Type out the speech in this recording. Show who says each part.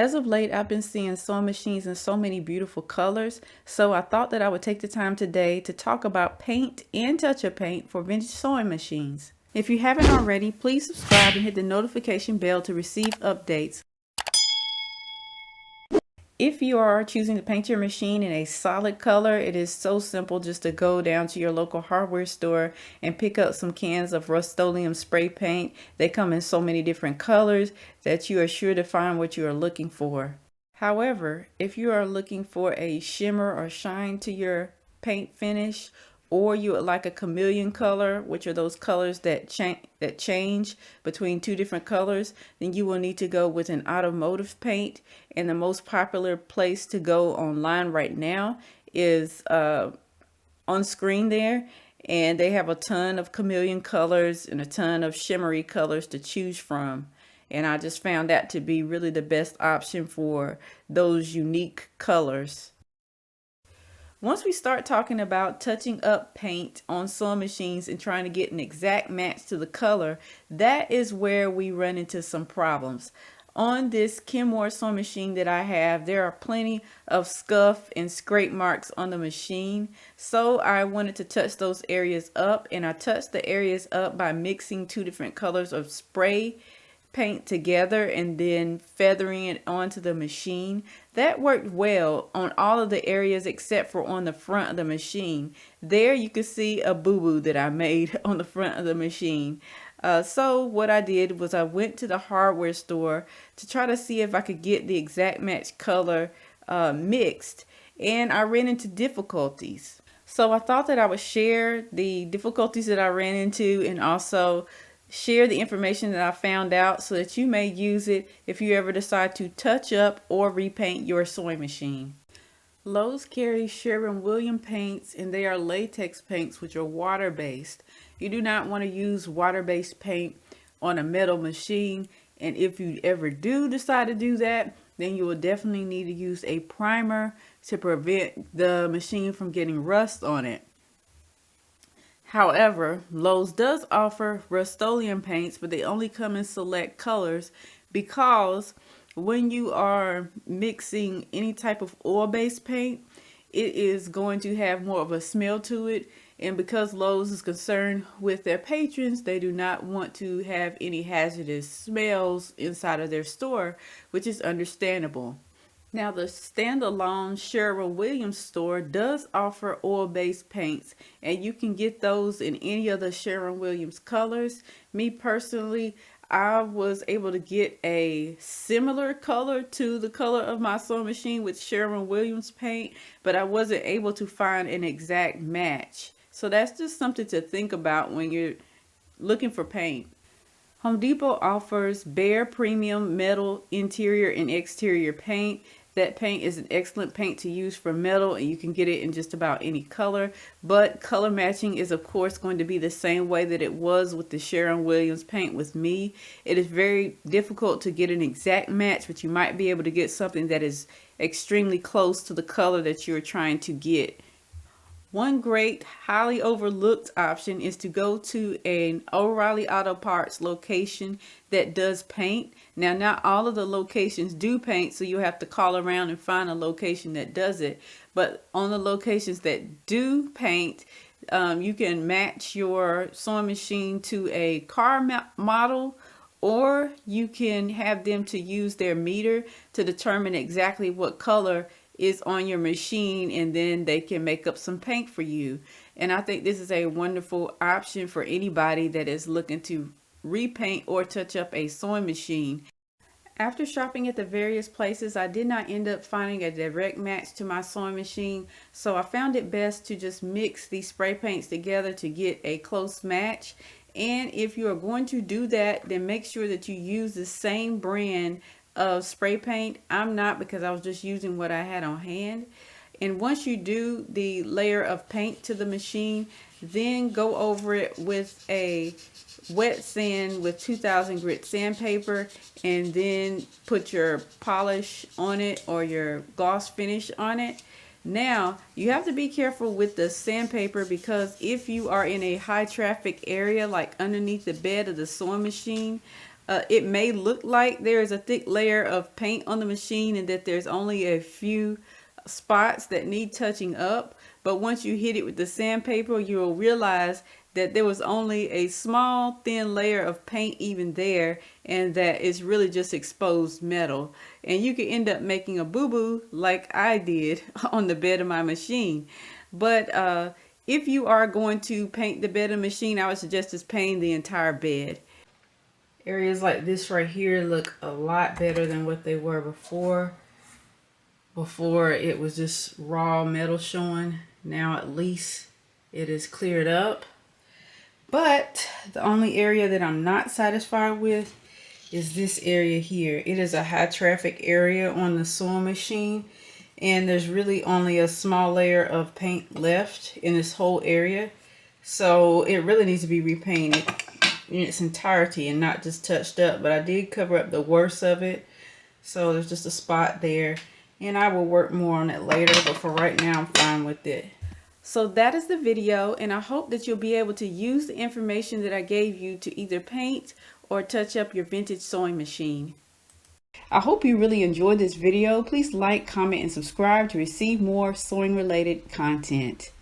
Speaker 1: As of late, I've been seeing sewing machines in so many beautiful colors, so I thought that I would take the time today to talk about paint and touch-up paint for vintage sewing machines. If you haven't already, please subscribe and hit the notification bell to receive updates. If you are choosing to paint your machine in a solid color, it is so simple just to go down to your local hardware store and pick up some cans of RustOleum spray paint. They come in so many different colors that you are sure to find what you are looking for. However, if you are looking for a shimmer or shine to your paint finish, or you would like a chameleon color, which are those colors that change between two different colors, then you will need to go with an automotive paint. And the most popular place to go online right now is on screen there. And they have a ton of chameleon colors and a ton of shimmery colors to choose from. And I just found that to be really the best option for those unique colors. Once we start talking about touching up paint on sewing machines and trying to get an exact match to the color, that is where we run into some problems. On this Kenmore sewing machine that I have, there are plenty of scuff and scrape marks on the machine. So I wanted to touch those areas up, and I touched the areas up by mixing two different colors of spray paint together and then feathering it onto the machine. That worked well on all of the areas except for on the front of the machine. There you can see a boo-boo that I made on the front of the machine. So what I did was I went to the hardware store to try to see if I could get the exact match color mixed, and I ran into difficulties. So I thought that I would share the difficulties that I ran into and also share the information that I found out so that you may use it if you ever decide to touch up or repaint your sewing machine. Lowe's carries Sharon Williams paints, and they are latex paints which are water-based. You do not want to use water-based paint on a metal machine, and if you ever do decide to do that, then you will definitely need to use a primer to prevent the machine from getting rust on it. However, Lowe's does offer RustOleum paints, but they only come in select colors because when you are mixing any type of oil-based paint, it is going to have more of a smell to it. And because Lowe's is concerned with their patrons, they do not want to have any hazardous smells inside of their store, which is understandable. Now, the standalone Sharon Williams store does offer oil-based paints, and you can get those in any of the Sharon Williams colors. Me personally, I was able to get a similar color to the color of my sewing machine with Sharon Williams paint, but I wasn't able to find an exact match. So that's just something to think about when you're looking for paint. Home Depot offers Bare Premium Metal interior and exterior paint. That paint is an excellent paint to use for metal, and you can get it in just about any color. But color matching is, of course, going to be the same way that it was with the Sharon Williams paint with me. It is very difficult to get an exact match, but you might be able to get something that is extremely close to the color that you're trying to get. One great, highly overlooked option is to go to an O'Reilly Auto Parts location that does paint. Now, not all of the locations do paint, so you have to call around and find a location that does it. But on the locations that do paint, you can match your sewing machine to a car model, or you can have them to use their meter to determine exactly what color is on your machine, and then they can make up some paint for you. And I think this is a wonderful option for anybody that is looking to repaint or touch up a sewing machine. After shopping at the various places, I did not end up finding a direct match to my sewing machine, so I found it best to just mix these spray paints together to get a close match. And if you are going to do that, then make sure that you use the same brand of spray paint. I'm not, because I was just using what I had on hand. And once you do the layer of paint to the machine, then go over it with a wet sand with 2000 grit sandpaper, and then put your polish on it or your gloss finish on it. Now, you have to be careful with the sandpaper, because if you are in a high traffic area like underneath the bed of the sewing machine, it may look like there's a thick layer of paint on the machine and that there's only a few spots that need touching up, but once you hit it with the sandpaper, you'll realize that there was only a small thin layer of paint even there, and that it's really just exposed metal, and you could end up making a boo-boo like I did on the bed of my machine. But if you are going to paint the bed of the machine, I would suggest just painting the entire bed. Areas like this right here look a lot better than what they were before. Before it was just raw metal showing. Now at least it is cleared up. But the only area that I'm not satisfied with is this area here. It is a high traffic area on the sewing machine, and there's really only a small layer of paint left in this whole area. So it really needs to be repainted in its entirety and not just touched up. But I did cover up the worst of it. So there's just a spot there. And I will work more on it later, but for right now, I'm fine with it. So that is the video, and I hope that you'll be able to use the information that I gave you to either paint or touch up your vintage sewing machine. I hope you really enjoyed this video. Please like, comment, and subscribe to receive more sewing related content.